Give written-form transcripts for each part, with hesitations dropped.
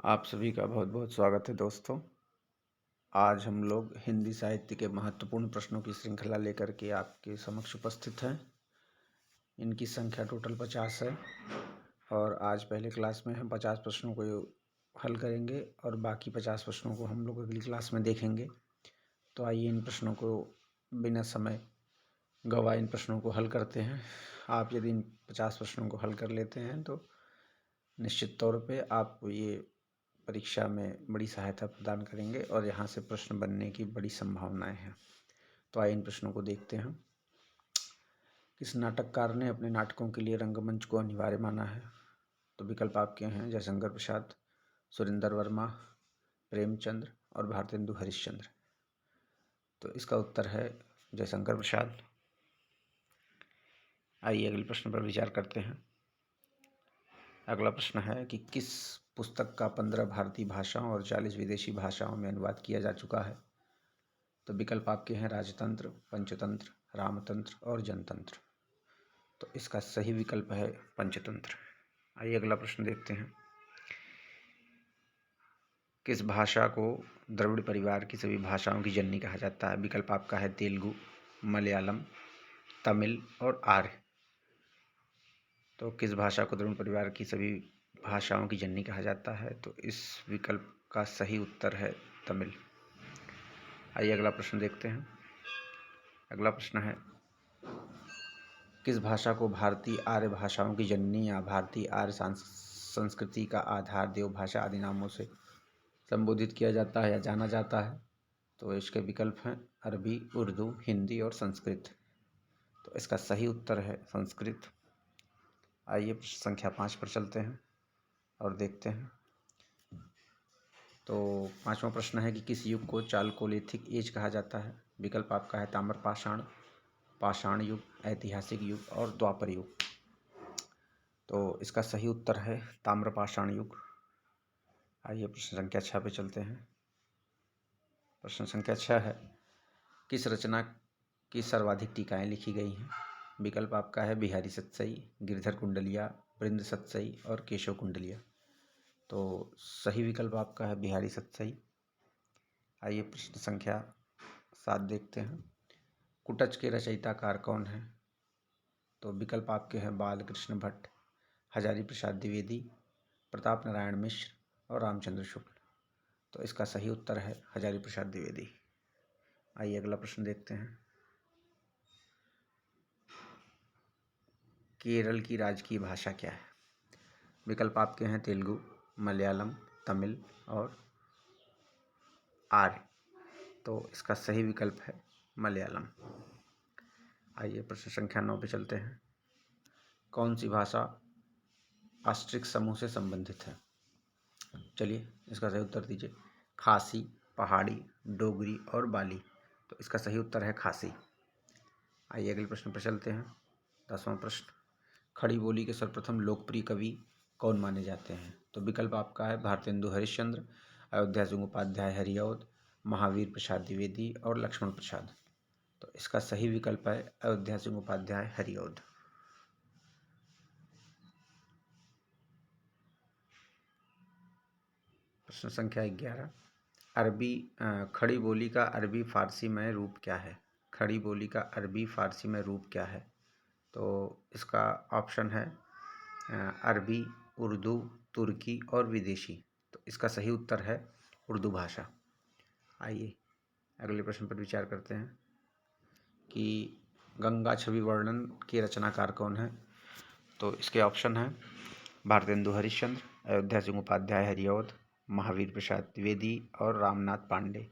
आप सभी का बहुत बहुत स्वागत है दोस्तों। आज हम लोग हिंदी साहित्य के महत्वपूर्ण प्रश्नों की श्रृंखला लेकर के आपके समक्ष उपस्थित हैं। इनकी संख्या टोटल 50 है और आज पहले क्लास में हम 50 प्रश्नों को हल करेंगे और बाकी 50 प्रश्नों को हम लोग अगली क्लास में देखेंगे। तो आइए इन प्रश्नों को बिना समय गवाए इन प्रश्नों को हल करते हैं। आप यदि इन 50 प्रश्नों को हल कर लेते हैं तो निश्चित तौर पे आपको ये परीक्षा में बड़ी सहायता प्रदान करेंगे और यहाँ से प्रश्न बनने की बड़ी संभावनाएं हैं। तो आइए इन प्रश्नों को देखते हैं। किस नाटककार ने अपने नाटकों के लिए रंगमंच को अनिवार्य माना है? तो विकल्प आपके हैं जयशंकर प्रसाद, सुरेंद्र वर्मा, प्रेमचंद्र और भारतेंदु हरिश्चंद्र। तो इसका उत्तर है जयशंकर प्रसाद। आइए अगले प्रश्न पर विचार करते हैं। अगला प्रश्न है कि किस पुस्तक का 15 भारतीय भाषाओं और 40 विदेशी भाषाओं में अनुवाद किया जा चुका है? तो विकल्प आपके हैं राजतंत्र, पंचतंत्र, रामतंत्र और जनतंत्र। तो इसका सही विकल्प है पंचतंत्र। आइए अगला प्रश्न देखते हैं। किस भाषा को द्रविड़ परिवार की सभी भाषाओं की जननी कहा जाता है? विकल्प आपका है तेलुगु, मलयालम, तमिल और आर्य। तो किस भाषा को द्रविड़ परिवार की सभी भाषाओं की जननी कहा जाता है? तो इस विकल्प का सही उत्तर है तमिल। आइए अगला प्रश्न देखते हैं। अगला प्रश्न है किस भाषा को भारतीय आर्य भाषाओं की जननी या भारतीय आर्य संस्कृति का आधार, देवभाषा आदि नामों से संबोधित किया जाता है या जाना जाता है? तो इसके विकल्प हैं अरबी, उर्दू, हिंदी और संस्कृत। तो इसका सही उत्तर है संस्कृत। आइए संख्या 5 पर चलते हैं और देखते हैं। तो 5वां प्रश्न है कि किस युग को चालकोलिथिक एज कहा जाता है? विकल्प आपका है ताम्रपाषाण, पाषाण युग, ऐतिहासिक युग और द्वापर युग। तो इसका सही उत्तर है ताम्रपाषाण युग। आइए प्रश्न संख्या 6 पे चलते हैं। प्रश्न संख्या 6 है किस रचना की सर्वाधिक टीकाएं लिखी गई हैं? विकल्प आपका है बिहारी सतसई, गिरधर कुंडलिया, बृंद सतसई और केशव कुंडलिया। तो सही विकल्प आपका है बिहारी सतसई। आइए प्रश्न संख्या 7 देखते हैं। कुटच के रचयिताकार कौन है? तो विकल्प आपके हैं बालकृष्ण भट्ट, हजारी प्रसाद द्विवेदी, प्रताप नारायण मिश्र और रामचंद्र शुक्ल। तो इसका सही उत्तर है हजारी प्रसाद द्विवेदी। आइए अगला प्रश्न देखते हैं। केरल की राजकीय भाषा क्या है? विकल्प आपके हैं तेलुगु, मलयालम, तमिल और आर्य। तो इसका सही विकल्प है मलयालम। आइए प्रश्न संख्या 9 पे चलते हैं। कौन सी भाषा आस्ट्रिक समूह से संबंधित है? चलिए इसका सही उत्तर दीजिए। खासी, पहाड़ी, डोगरी और बाली। तो इसका सही उत्तर है खासी। आइए अगले प्रश्न पर चलते हैं। 10वां प्रश्न खड़ी बोली के सर्वप्रथम लोकप्रिय कवि कौन माने जाते हैं? तो विकल्प आपका है भारतेंदु हरिश्चंद्र, अयोध्या सिंह उपाध्याय हरिऔध, महावीर प्रसाद द्विवेदी और लक्ष्मण प्रसाद। तो इसका सही विकल्प है अयोध्या सिंह उपाध्याय हरिऔध। प्रश्न संख्या 11 अरबी खड़ी बोली का अरबी फारसी में रूप क्या है? खड़ी बोली का अरबी फारसी में रूप क्या है? तो इसका ऑप्शन है अरबी, उर्दू, तुर्की और विदेशी। तो इसका सही उत्तर है उर्दू भाषा। आइए अगले प्रश्न पर विचार करते हैं कि गंगा छवि वर्णन के रचनाकार कौन है? तो इसके ऑप्शन हैं भारतेंदु हरिश्चंद्र, अयोध्या सिंह उपाध्याय हरिऔध, महावीर प्रसाद द्विवेदी और रामनाथ पांडे।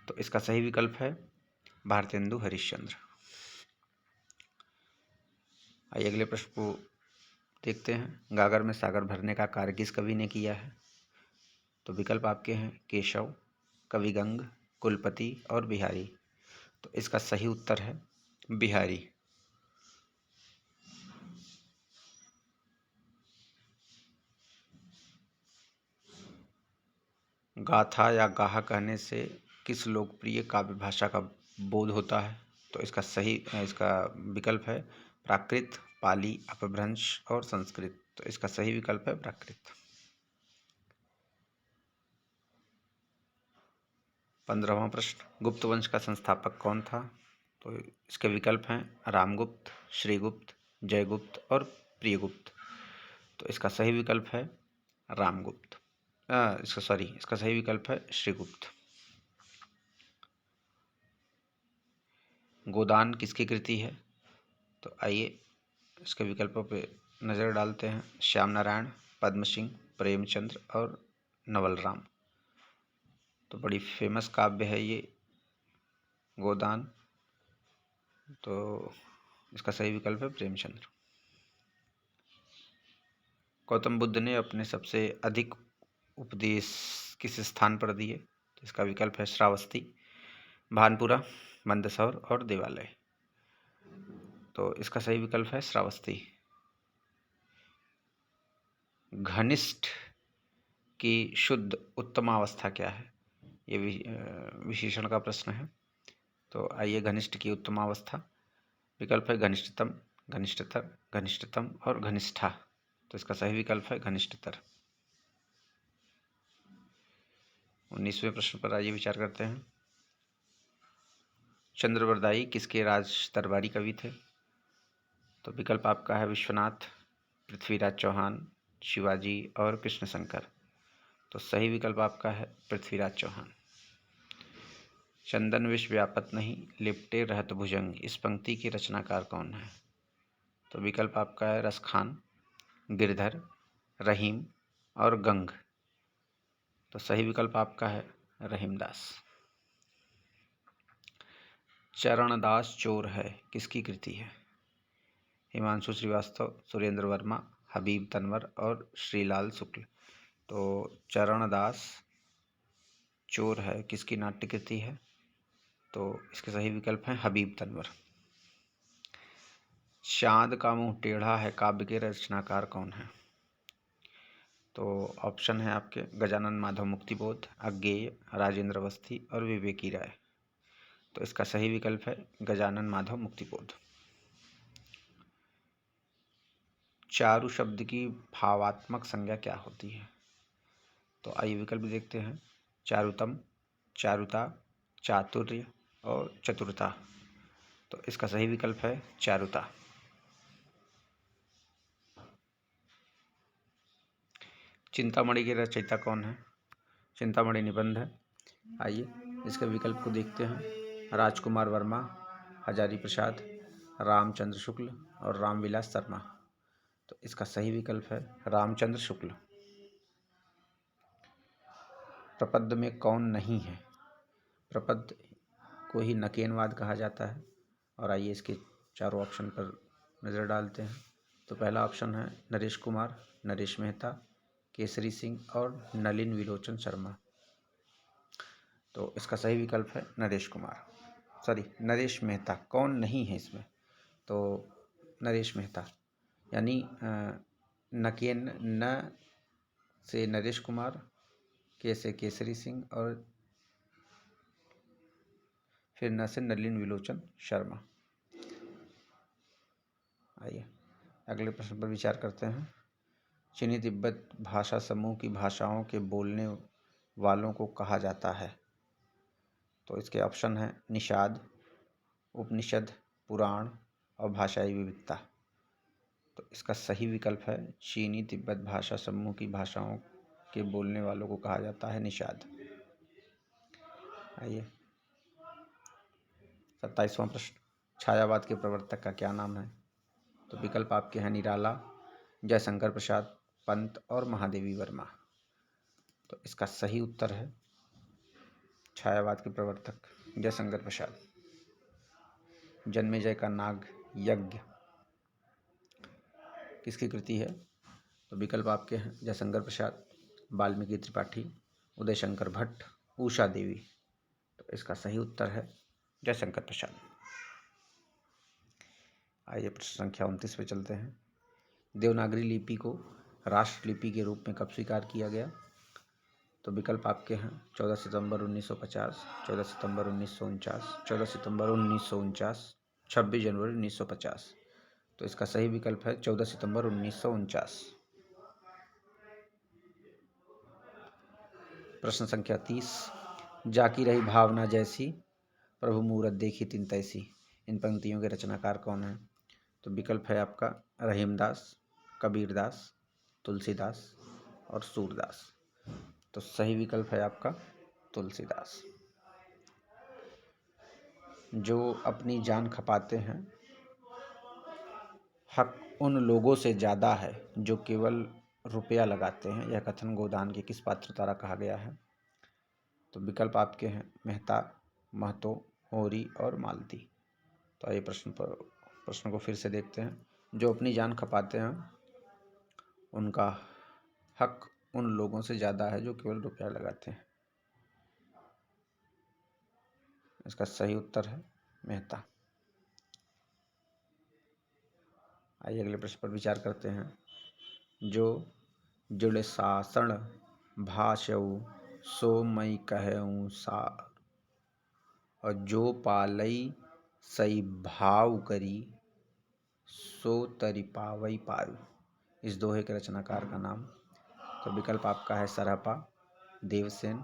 तो इसका सही विकल्प है भारतेंदु हरिश्चंद्र। आइए अगले प्रश्न को देखते हैं। गागर में सागर भरने का कार्य किस कवि ने किया है? तो विकल्प आपके हैं केशव, कविगंग, कुलपति और बिहारी। तो इसका सही उत्तर है बिहारी। गाथा या गाहा कहने से किस लोकप्रिय काव्य भाषा का बोध होता है? तो इसका विकल्प है प्राकृत, पाली, अपभ्रंश और संस्कृत। तो इसका सही विकल्प है प्राकृत। 15वां प्रश्न, गुप्त वंश का संस्थापक कौन था? तो इसके विकल्प हैं रामगुप्त, श्रीगुप्त, जयगुप्त और प्रियगुप्त। तो इसका सही विकल्प है रामगुप्त। इसका सही विकल्प है श्रीगुप्त। गोदान किसकी कृति है? तो आइए इसके विकल्पों पे नज़र डालते हैं। श्याम नारायण, पद्म सिंह, प्रेमचंद्र और नवल राम। तो बड़ी फेमस काव्य है ये गोदान। तो इसका सही विकल्प है प्रेमचंद्र। गौतम बुद्ध ने अपने सबसे अधिक उपदेश किस स्थान पर दिए? तो इसका विकल्प है श्रावस्ती, भानपुरा, मंदसौर और देवालय। तो इसका सही विकल्प है श्रावस्ती। घनिष्ठ की शुद्ध उत्तमावस्था क्या है? ये विशेषण का प्रश्न है। तो आइए घनिष्ठ की उत्तमावस्था। विकल्प है घनिष्ठतम, घनिष्ठतर, घनिष्ठतम और घनिष्ठा। तो इसका सही विकल्प है घनिष्ठतर। 19वें प्रश्न पर आइए विचार करते हैं। चंद्रवरदाई किसके राज दरबारी कवि थे? तो विकल्प आपका है विश्वनाथ, पृथ्वीराज चौहान, शिवाजी और कृष्ण शंकर। तो सही विकल्प आपका है पृथ्वीराज चौहान। चंदन विष व्यापत नहीं, लिपटे रहत भुजंग, इस पंक्ति के रचनाकार कौन है? तो विकल्प आपका है रसखान, गिरधर, रहीम और गंग। तो सही विकल्प आपका है रहीमदास। चरणदास चोर है किसकी कृति है? हिमांशु श्रीवास्तव, सुरेंद्र वर्मा, हबीब तनवर और श्रीलाल शुक्ल। तो चरणदास चोर है किसकी नाट्य कृति है? तो इसके सही विकल्प हैं हबीब तनवर। चाँद का मुंह टेढ़ा है काव्य के रचनाकार कौन है? तो ऑप्शन है आपके गजानन माधव मुक्तिबोध, अज्ञेय, राजेंद्र अवस्थी और विवेकी राय। तो इसका सही विकल्प है गजानन माधव मुक्तिबोध। चारु शब्द की भावात्मक संज्ञा क्या होती है? तो आइए विकल्प देखते हैं। चारुतम, चारुता, चातुर्य और चतुरता। तो इसका सही विकल्प है चारुता। चिंतामणि के रचयिता कौन है? चिंतामणि निबंध है। आइए इसके विकल्प को देखते हैं। राजकुमार वर्मा, हजारी प्रसाद, रामचंद्र शुक्ल और रामविलास शर्मा। तो इसका सही विकल्प है रामचंद्र शुक्ल। प्रपद में कौन नहीं है? प्रपद को ही नकेनवाद कहा जाता है। और आइए इसके चारों ऑप्शन पर नज़र डालते हैं। तो पहला ऑप्शन है नरेश कुमार, नरेश मेहता, केसरी सिंह और नलिन विलोचन शर्मा। तो इसका सही विकल्प है नरेश मेहता। कौन नहीं है इसमें? तो नरेश मेहता, यानी नकेन न से नरेश कुमार, के से केसरी सिंह और फिर न से नलिन विलोचन शर्मा। आइए अगले प्रश्न पर विचार करते हैं। चीनी तिब्बत भाषा समूह की भाषाओं के बोलने वालों को कहा जाता है। तो इसके ऑप्शन हैं निषाद, उपनिषद, पुराण और भाषाई विविधता। तो इसका सही विकल्प है चीनी तिब्बत भाषा समूह की भाषाओं के बोलने वालों को कहा जाता है निषाद। आइए 27वां प्रश्न, छायावाद के प्रवर्तक का क्या नाम है? तो विकल्प आपके हैं निराला, जयशंकर प्रसाद, पंत और महादेवी वर्मा। तो इसका सही उत्तर है छायावाद के प्रवर्तक जयशंकर प्रसाद। जन्मेजय का नाग यज्ञ किसकी कृति है? तो विकल्प आपके हैं जयशंकर प्रसाद, वाल्मीकि त्रिपाठी, उदय शंकर भट्ट, उषा देवी। तो इसका सही उत्तर है जयशंकर प्रसाद। आइए प्रश्न संख्या 29 पे चलते हैं। देवनागरी लिपि को राष्ट्रलिपि के रूप में कब स्वीकार किया गया? तो विकल्प आपके हैं 14 सितंबर 1950, 14 सितंबर 1949, 14 सितंबर 1949, 26 जनवरी 1950। तो इसका सही विकल्प है 14 सितंबर 1949। प्रश्न संख्या 30, जाकी रही भावना जैसी, प्रभु मूरत देखी तिन तैसी। इन पंक्तियों के रचनाकार कौन है? तो विकल्प है आपका रहीमदास, कबीरदास, तुलसीदास और सूरदास। तो सही विकल्प है आपका तुलसीदास। जो अपनी जान खपाते हैं, हक उन लोगों से ज़्यादा है जो केवल रुपया लगाते हैं, यह कथन गोदान के किस पात्र द्वारा कहा गया है? तो विकल्प आपके हैं मेहता, महतो, होरी और मालती। तो आइए प्रश्न को फिर से देखते हैं। जो अपनी जान खपाते हैं उनका हक उन लोगों से ज़्यादा है जो केवल रुपया लगाते हैं। इसका सही उत्तर है मेहता। आइए अगले प्रश्न पर विचार करते हैं। जो जुड़ सासण भाषऊ सो मई कहऊँ सार, और जो पालई सई भाव करी सो तरि पावई पारू। इस दोहे के रचनाकार का नाम? तो विकल्प आपका है सरहपा, देवसेन,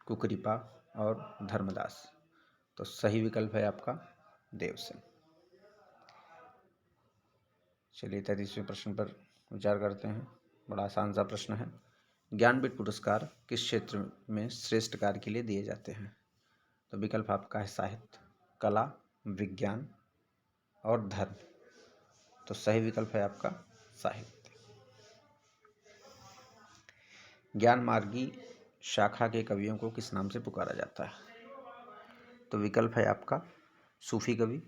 कुकरीपा और धर्मदास। तो सही विकल्प है आपका देवसेन। चलिए 33वें प्रश्न पर विचार करते हैं। बड़ा आसान सा प्रश्न है। ज्ञानपीठ पुरस्कार किस क्षेत्र में श्रेष्ठ कार्य के लिए दिए जाते हैं? तो विकल्प आपका है साहित्य, कला, विज्ञान और धर्म। तो सही विकल्प है आपका साहित्य। ज्ञान मार्गी शाखा के कवियों को किस नाम से पुकारा जाता है? तो विकल्प है आपका सूफी कवि,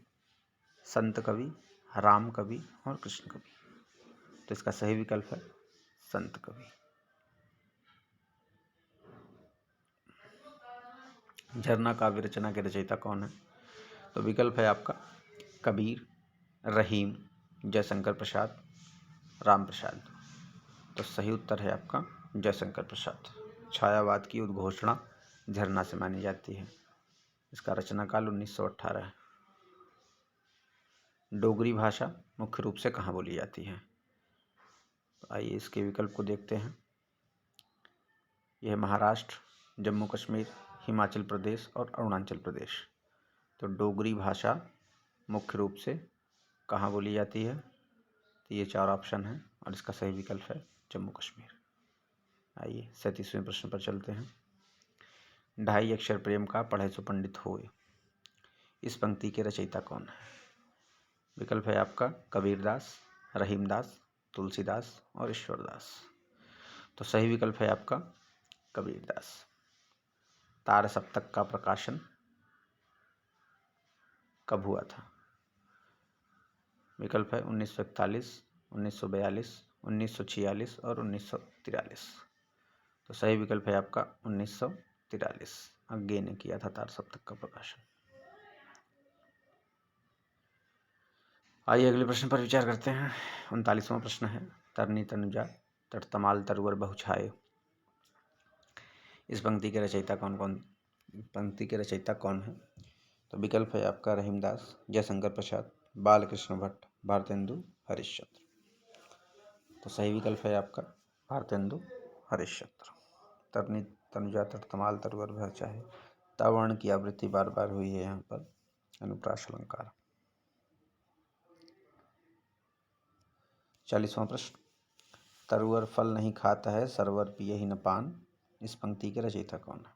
संत कवि, राम कवि और कृष्ण कवि। तो इसका सही विकल्प है संत कवि। झरना काव्य रचना के रचयिता कौन है? तो विकल्प है आपका कबीर, रहीम, जयशंकर प्रसाद, राम प्रसाद। तो सही उत्तर है आपका जयशंकर प्रसाद। छायावाद की उद्घोषणा झरना से मानी जाती है। इसका रचनाकाल 1918 है। डोगरी भाषा मुख्य रूप से कहाँ बोली जाती है? तो आइए इसके विकल्प को देखते हैं। यह महाराष्ट्र, जम्मू कश्मीर, हिमाचल प्रदेश और अरुणाचल प्रदेश। तो डोगरी भाषा मुख्य रूप से कहाँ बोली जाती है? तो ये 4 ऑप्शन हैं और इसका सही विकल्प है जम्मू कश्मीर। आइए 37वें प्रश्न पर चलते हैं। ढाई अक्षर प्रेम का पढ़े सो पंडित होए। इस पंक्ति के रचयिता कौन है? विकल्प है आपका कबीरदास, रहीमदास, तुलसीदास और ईश्वरदास। तो सही विकल्प है आपका कबीरदास। तार सप्तक का प्रकाशन कब हुआ था? विकल्प है 1941, 1942, 1946 और 1943। तो सही विकल्प है आपका 1943। अज्ञे ने किया था तार सप्तक का प्रकाशन। आइए अगले प्रश्न पर विचार करते हैं। 39वां प्रश्न है। तरनी तनुजा तटतमाल तरुवर बहुछाए। इस पंक्ति के रचयिता कौन है? तो विकल्प है आपका रहीमदास, जयशंकर प्रसाद, बालकृष्ण भट्ट, भारतेंदु हरिश्चंद्र। तो सही विकल्प है आपका भारतेंदु हरिश्चंद्र। तरनी तनुजा तटतमाल तरुवर बहुछाए। तावर्ण की आवृत्ति बार बार हुई है यहाँ पर, अनुप्रास अलंकार। 40वां प्रश्न। तरुवर फल नहीं खाता है, सरवर पिए ही न पान। इस पंक्ति के रचयिता कौन है?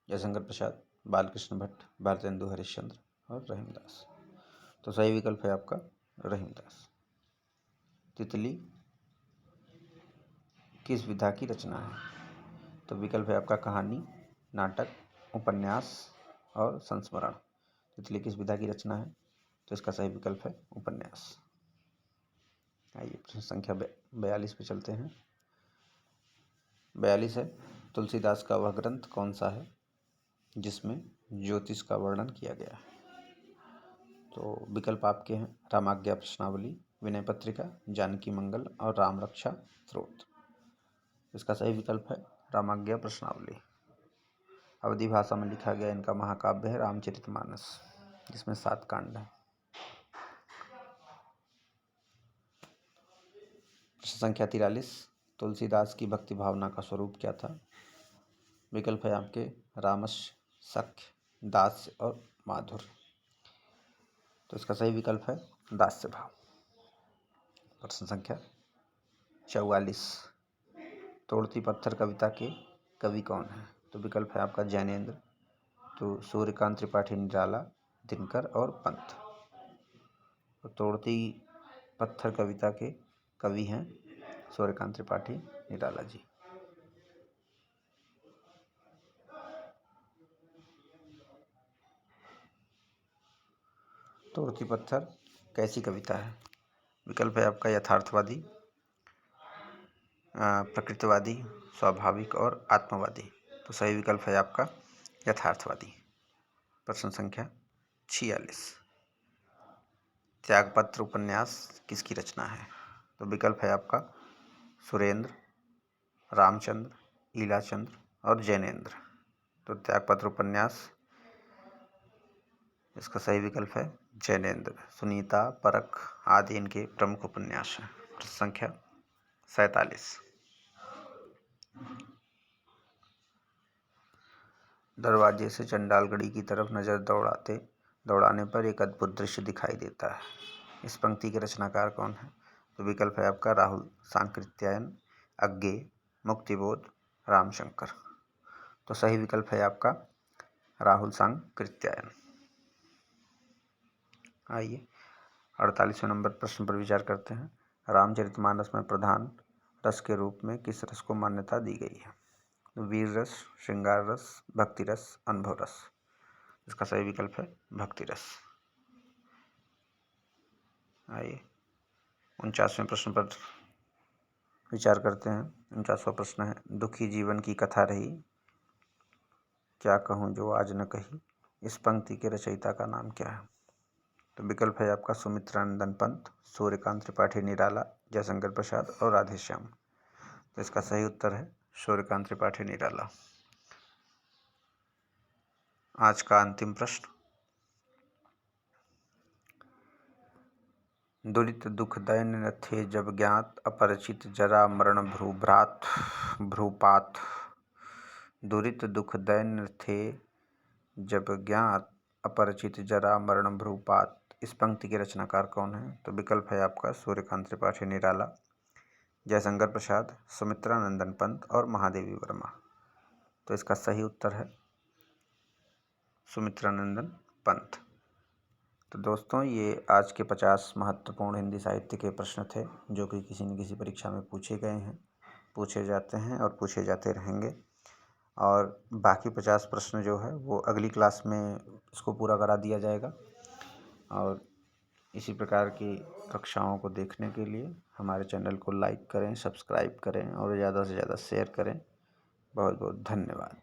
जयशंकर प्रसाद, बालकृष्ण भट्ट, भारतेंदु हरिश्चंद्र और रहीमदास। तो सही विकल्प है आपका रहीमदास। तितली किस विधा की रचना है? तो विकल्प है आपका कहानी, नाटक, उपन्यास और संस्मरण। तितली किस विधा की रचना है? तो इसका सही विकल्प है उपन्यास। आइए प्रश्न संख्या 42 पे चलते हैं। 42 है। तुलसीदास का वह ग्रंथ कौन सा है जिसमें ज्योतिष का वर्णन किया गया है? तो विकल्प आपके हैं रामाज्ञा प्रश्नावली, विनय पत्रिका, जानकी मंगल और राम रक्षा स्त्रोत। इसका सही विकल्प है रामाज्ञा प्रश्नावली। अवधी भाषा में लिखा गया इनका महाकाव्य है रामचरितमानस, जिसमें 7 कांड हैं। प्रश्न संख्या 43। तुलसीदास की भक्ति भावना का स्वरूप क्या था? विकल्प है आपके रामस्य, सख्य, दास्य और माधुर। तो इसका सही विकल्प है दास्य भाव। प्रश्न संख्या 44, तोड़ती पत्थर कविता के कवि कौन है? तो विकल्प है आपका जैनेन्द्र, तो सूर्यकांत त्रिपाठी निराला, दिनकर और पंत। तो तोड़ती पत्थर कविता के कवि हैं सूर्यकांत त्रिपाठी निराला जी। तोड़ती पत्थर कैसी कविता है? विकल्प है आपका यथार्थवादी, प्रकृतिवादी, स्वाभाविक और आत्मवादी। तो सही विकल्प है आपका यथार्थवादी। प्रश्न संख्या 46, त्यागपत्र उपन्यास किसकी रचना है? तो विकल्प है आपका सुरेंद्र, रामचंद्र, ईलाचंद्र और जैनेन्द्र। तो त्यागपत्र उपन्यास इसका सही विकल्प है जैनेन्द्र। सुनीता, परख आदि इनके प्रमुख उपन्यास हैं। प्रश्न संख्या 47, दरवाजे से चंडालगढ़ी की तरफ नजर दौड़ाने पर एक अद्भुत दृश्य दिखाई देता है। इस पंक्ति के रचनाकार कौन है? तो विकल्प है आपका राहुल सांकृत्यायन, अज्ञेय, मुक्तिबोध, रामशंकर। तो सही विकल्प है आपका राहुल सांकृत्यायन। आइए 48वें नंबर प्रश्न पर विचार करते हैं। रामचरितमानस में प्रधान रस के रूप में किस रस को मान्यता दी गई है? तो वीर रस, श्रृंगार रस, भक्ति रस, अनुभव रस। इसका सही विकल्प है भक्ति रस। आइए 49वें प्रश्न पर विचार करते हैं। 49वां प्रश्न है, दुखी जीवन की कथा रही, क्या कहूँ जो आज न कही, इस पंक्ति के रचयिता का नाम क्या है? तो विकल्प है आपका सुमित्रानंदन पंत, सूर्यकांत त्रिपाठी निराला, जयशंकर प्रसाद और राधेश्याम। तो इसका सही उत्तर है सूर्यकांत त्रिपाठी निराला। आज का अंतिम प्रश्न, दुरित दुख दैन्य न थे जब ज्ञात, अपरिचित जरा मरण भ्रूपात। दुरित दुख दैन्य थे जब ज्ञात, अपरिचित जरा मरण भ्रूपात। इस पंक्ति के रचनाकार कौन है? तो विकल्प है आपका सूर्यकांत त्रिपाठी निराला, जयशंकर प्रसाद, सुमित्रानंदन पंत और महादेवी वर्मा। तो इसका सही उत्तर है सुमित्रानंदन पंत। तो दोस्तों, ये आज के 50 महत्वपूर्ण हिंदी साहित्य के प्रश्न थे जो कि किसी न किसी परीक्षा में पूछे गए हैं, पूछे जाते हैं और पूछे जाते रहेंगे। और बाकी 50 प्रश्न जो है वो अगली क्लास में इसको पूरा करा दिया जाएगा। और इसी प्रकार की कक्षाओं को देखने के लिए हमारे चैनल को लाइक करें, सब्सक्राइब करें और ज़्यादा से ज़्यादा शेयर करें। बहुत बहुत धन्यवाद।